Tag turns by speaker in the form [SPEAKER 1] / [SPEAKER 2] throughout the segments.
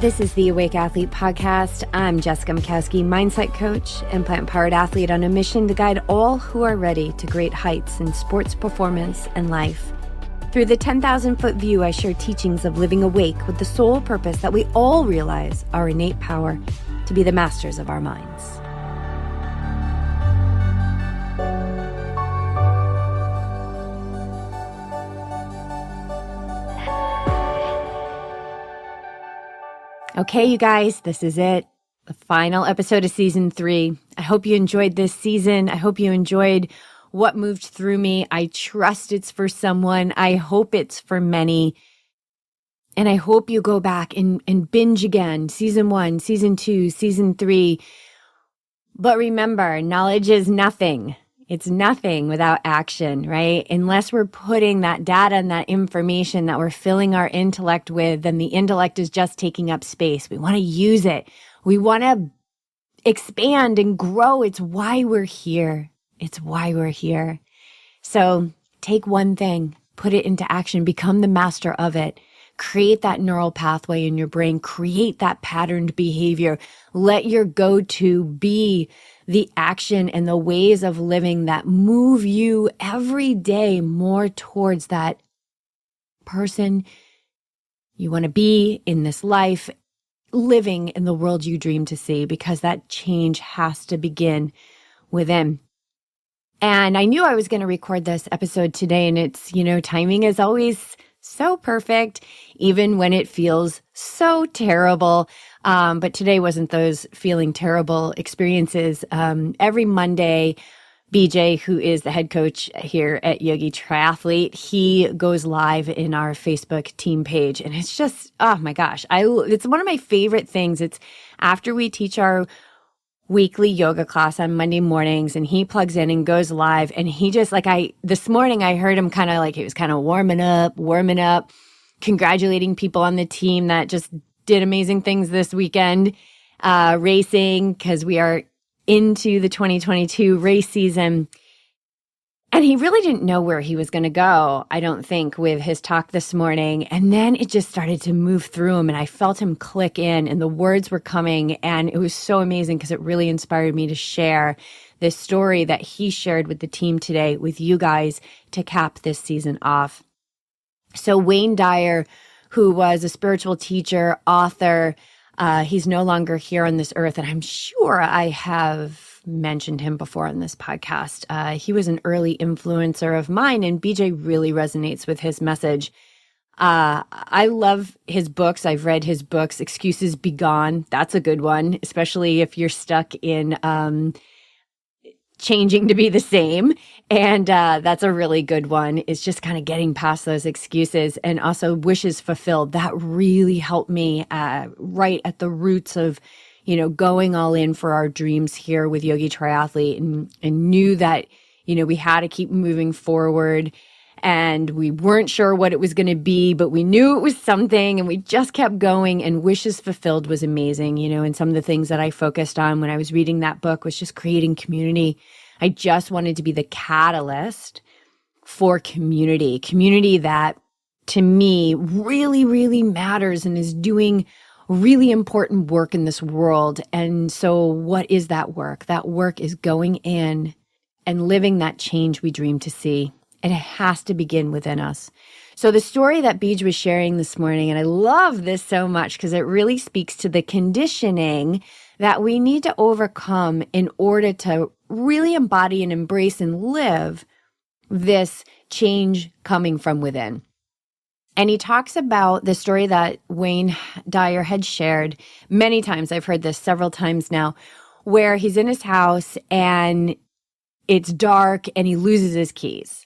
[SPEAKER 1] This is the Awake Athlete Podcast. I'm Jessica Mikowski, mindset coach and plant-powered athlete on a mission to guide all who are ready to great heights in sports performance and life. Through the 10,000-foot view, I share teachings of living awake with the sole purpose that we all realize our innate power to be the masters of our minds. Okay, you guys, this is it. The final episode of season 3. I hope you enjoyed this season. I hope you enjoyed what moved through me. I trust it's for someone. I hope it's for many. And I hope you go back and binge again. Season 1, season 2, season 3. But remember, knowledge is nothing. It's nothing without action, right? Unless we're putting that data and that information that we're filling our intellect with, then the intellect is just taking up space. We want to use it. We want to expand and grow. It's why we're here. It's why we're here. So take one thing, put it into action, become the master of it. Create that neural pathway in your brain. Create that patterned behavior. Let your go-to be the action and the ways of living that move you every day more towards that person you want to be in this life, living in the world you dream to see, because that change has to begin within. And I knew I was going to record this episode today, and it's, timing is always so perfect, even when it feels so terrible. But today wasn't those feeling terrible experiences. Every Monday, BJ, who is the head coach here at Yogi Triathlete, he goes live in our Facebook team page. And it's just, oh my gosh, it's one of my favorite things. It's after we teach our weekly yoga class on Monday mornings, and he plugs in and goes live, and he just this morning I heard him he was kind of warming up, congratulating people on the team that just did amazing things this weekend, racing, because we are into the 2022 race season. And he really didn't know where he was going to go, I don't think, with his talk this morning. And then it just started to move through him, and I felt him click in, and the words were coming. And it was so amazing because it really inspired me to share this story that he shared with the team today with you guys to cap this season off. So Wayne Dyer, who was a spiritual teacher, author, he's no longer here on this earth, and I'm sure I have mentioned him before on this podcast. He was an early influencer of mine, and BJ really resonates with his message. I love his books. I've read his books. Excuses Be Gone. That's a good one, especially if you're stuck in changing to be the same. And that's a really good one. It's just kind of getting past those excuses. And also Wishes Fulfilled. That really helped me right at the roots of going all in for our dreams here with Yogi Triathlete, and knew that, we had to keep moving forward, and we weren't sure what it was going to be, but we knew it was something, and we just kept going. And Wishes Fulfilled was amazing, and some of the things that I focused on when I was reading that book was just creating community. I just wanted to be the catalyst for community that to me really, really matters and is doing really important work in this world. And so what is that work? That work is going in and living that change we dream to see. And it has to begin within us. So the story that Beej was sharing this morning, and I love this so much because it really speaks to the conditioning that we need to overcome in order to really embody and embrace and live this change coming from within. And he talks about the story that Wayne Dyer had shared many times. I've heard this several times now, where he's in his house and it's dark and he loses his keys.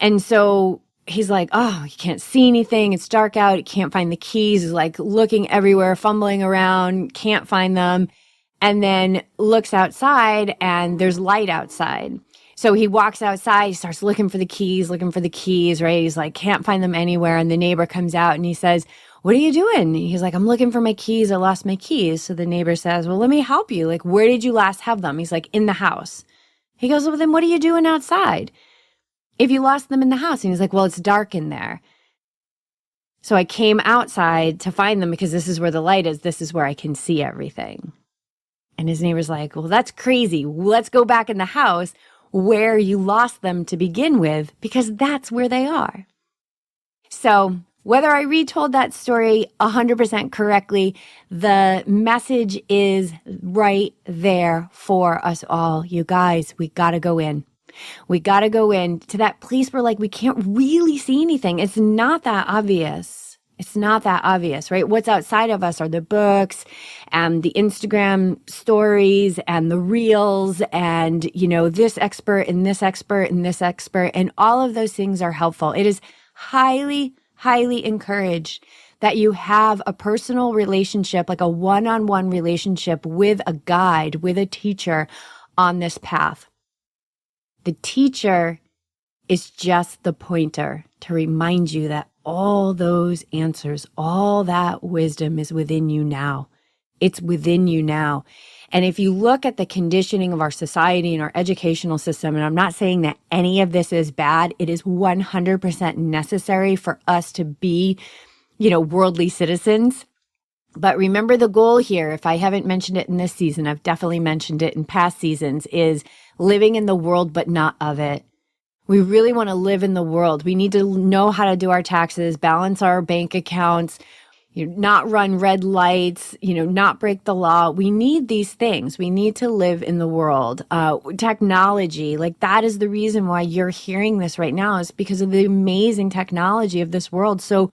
[SPEAKER 1] And so he's like, oh, you can't see anything. It's dark out. He can't find the keys. He's like looking everywhere, fumbling around, can't find them. And then looks outside and there's light outside. So he walks outside, he starts looking for the keys, right? He's like, can't find them anywhere. And the neighbor comes out and he says, what are you doing? And he's like, I'm looking for my keys. I lost my keys. So the neighbor says, well, let me help you. Like, where did you last have them? He's like, in the house. He goes, well, then what are you doing outside if you lost them in the house? And he's like, well, it's dark in there. So I came outside to find them because this is where the light is. This is where I can see everything. And his neighbor's like, well, that's crazy. Let's go back in the house where you lost them to begin with, because that's where they are. So whether I retold that story 100% correctly, the message is right there for us all. You guys, we got to go in. We got to go in to that place where like we can't really see anything. It's not that obvious. It's not that obvious, right? What's outside of us are the books and the Instagram stories and the reels and, you know, this expert and this expert and this expert. And all of those things are helpful. It is highly, highly encouraged that you have a personal relationship, like a one-on-one relationship with a guide, with a teacher on this path. The teacher is just the pointer to remind you that all those answers, all that wisdom is within you now. It's within you now. And if you look at the conditioning of our society and our educational system, and I'm not saying that any of this is bad, it is 100% necessary for us to be, you know, worldly citizens. But remember the goal here, if I haven't mentioned it in this season, I've definitely mentioned it in past seasons, is living in the world but not of it. We really want to live in the world. We need to know how to do our taxes, balance our bank accounts, not run red lights, not break the law. We need these things. We need to live in the world. Technology, like that is the reason why you're hearing this right now, is because of the amazing technology of this world. So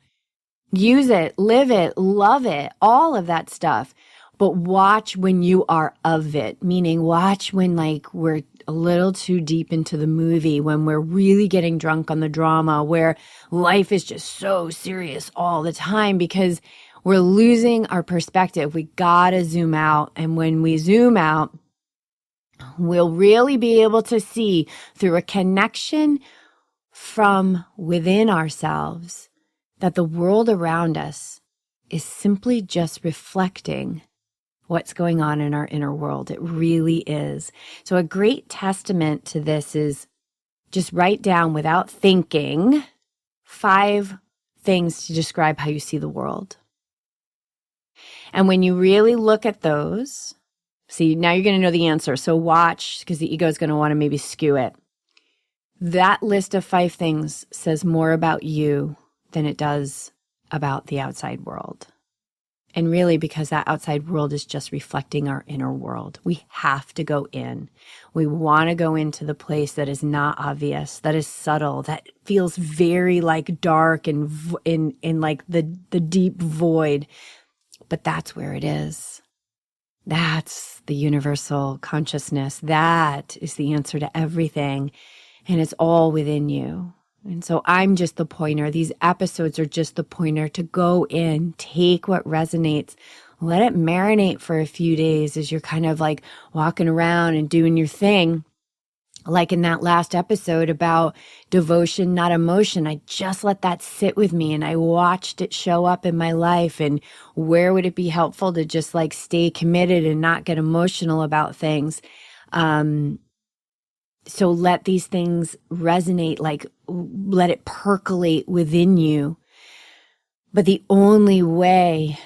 [SPEAKER 1] use it, live it, love it, all of that stuff. But watch when you are of it, meaning watch when like we're a little too deep into the movie, when we're really getting drunk on the drama, where life is just so serious all the time because we're losing our perspective. We gotta zoom out. And when we zoom out, we'll really be able to see through a connection from within ourselves that the world around us is simply just reflecting what's going on in our inner world. It really is. So a great testament to this is just write down without thinking 5 things to describe how you see the world. And when you really look at those, see, now you're going to know the answer. So watch, because the ego is going to want to maybe skew it. That list of 5 things says more about you than it does about the outside world. And really, because that outside world is just reflecting our inner world. We have to go in. We want to go into the place that is not obvious, that is subtle, that feels very like dark and in like the deep void. But that's where it is. That's the universal consciousness. That is the answer to everything. And it's all within you. And so I'm just the pointer. These episodes are just the pointer to go in, take what resonates, let it marinate for a few days as you're kind of like walking around and doing your thing. Like in that last episode about devotion, not emotion, I just let that sit with me and I watched it show up in my life. And where would it be helpful to just like stay committed and not get emotional about things? So let these things resonate, like let it percolate within you. But the only way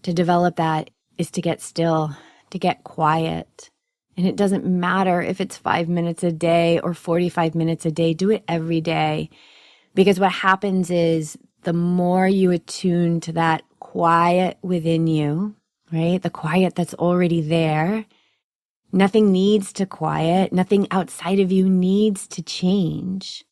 [SPEAKER 1] to develop that is to get still, to get quiet. And it doesn't matter if it's 5 minutes a day or 45 minutes a day. Do it every day. Because what happens is the more you attune to that quiet within you, right? The quiet that's already there. Nothing needs to quiet. Nothing outside of you needs to change.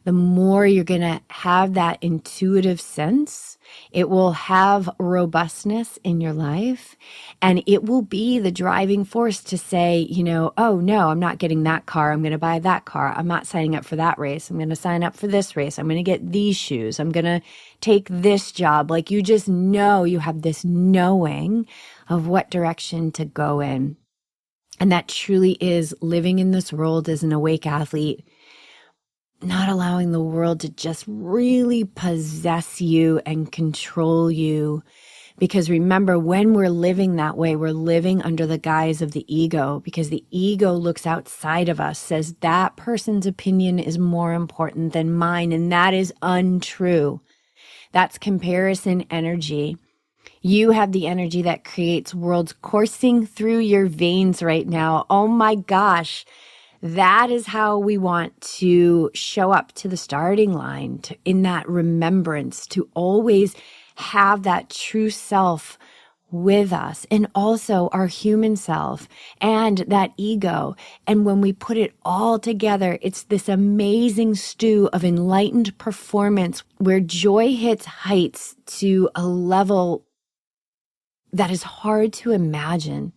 [SPEAKER 1] The more you're going to have that intuitive sense, it will have robustness in your life, and it will be the driving force to say, oh no, I'm not getting that car. I'm going to buy that car. I'm not signing up for that race. I'm going to sign up for this race. I'm going to get these shoes. I'm going to take this job. Like you just know, you have this knowing of what direction to go in. And that truly is living in this world as an awake athlete, not allowing the world to just really possess you and control you. Because remember, when we're living that way, we're living under the guise of the ego, because the ego looks outside of us, says that person's opinion is more important than mine. And that is untrue. That's comparison energy. You have the energy that creates worlds coursing through your veins right now. Oh my gosh. That is how we want to show up to the starting line, in that remembrance, to always have that true self with us, and also our human self and that ego. And when we put it all together, it's this amazing stew of enlightened performance where joy hits heights to a level that is hard to imagine,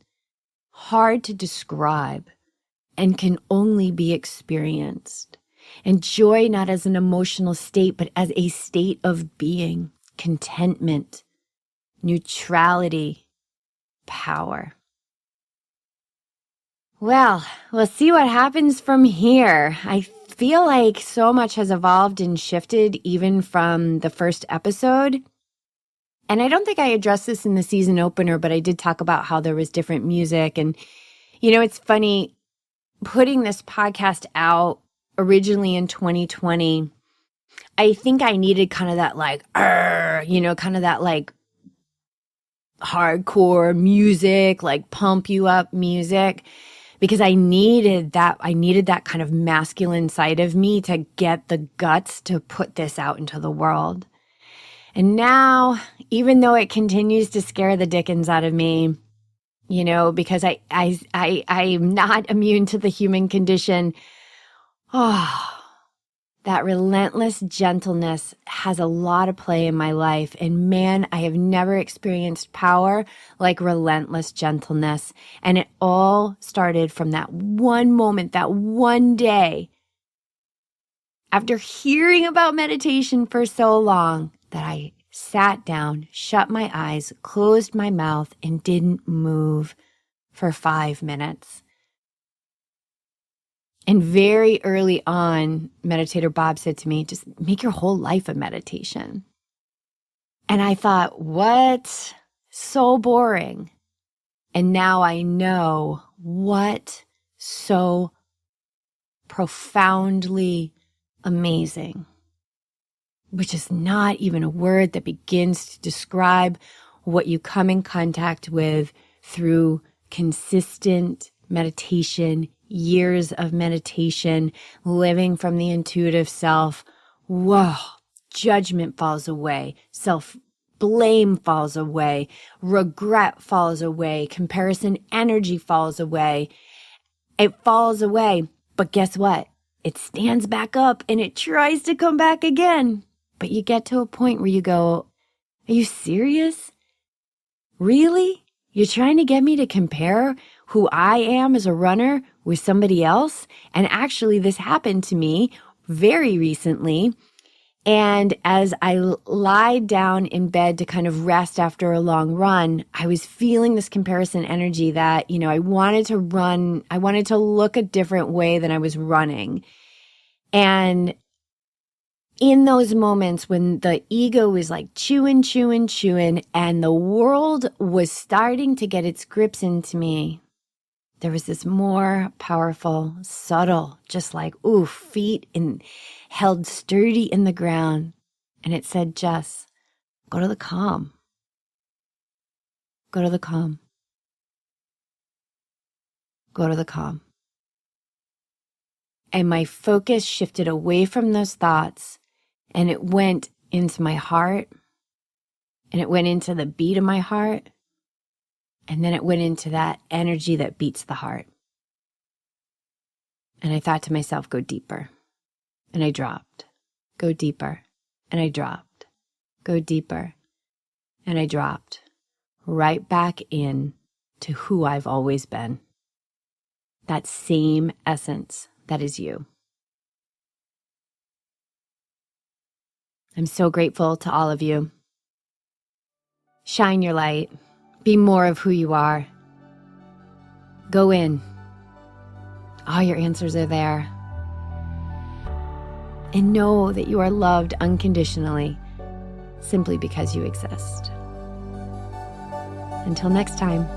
[SPEAKER 1] hard to describe, and can only be experienced. And joy not as an emotional state, but as a state of being, contentment, neutrality, power. Well, we'll see what happens from here. I feel like so much has evolved and shifted even from the first episode. And I don't think I addressed this in the season opener, but I did talk about how there was different music. And, it's funny, putting this podcast out originally in 2020, I think I needed kind of that kind of that hardcore music, pump you up music, because I needed that kind of masculine side of me to get the guts to put this out into the world. And now, even though it continues to scare the dickens out of me, because I'm not immune to the human condition, that relentless gentleness has a lot of play in my life. And man, I have never experienced power like relentless gentleness. And it all started from that one moment, that one day, after hearing about meditation for so long, that I sat down, shut my eyes, closed my mouth, and didn't move for 5 minutes. And very early on, Meditator Bob said to me, just make your whole life a meditation. And I thought, what? So boring. And now I know what so profoundly amazing, which is not even a word that begins to describe what you come in contact with through consistent meditation, years of meditation, living from the intuitive self. Whoa, judgment falls away, self-blame falls away, regret falls away, comparison energy falls away. It falls away, but guess what? It stands back up and it tries to come back again. But you get to a point where you go, are you serious? Really? You're trying to get me to compare who I am as a runner with somebody else? And actually, this happened to me very recently. And as I lied down in bed to kind of rest after a long run, I was feeling this comparison energy that, I wanted to run. I wanted to look a different way than I was running. And in those moments when the ego was chewing, and the world was starting to get its grips into me, there was this more powerful, subtle, just feet held sturdy in the ground. And it said, Jess, go to the calm. Go to the calm. Go to the calm. And my focus shifted away from those thoughts, and it went into my heart, and it went into the beat of my heart, and then it went into that energy that beats the heart. And I thought to myself, go deeper. And I dropped. Go deeper. And I dropped. Go deeper. And I dropped. Right back in to who I've always been. That same essence that is you. I'm so grateful to all of you. Shine your light. Be more of who you are. Go in. All your answers are there. And know that you are loved unconditionally, simply because you exist. Until next time.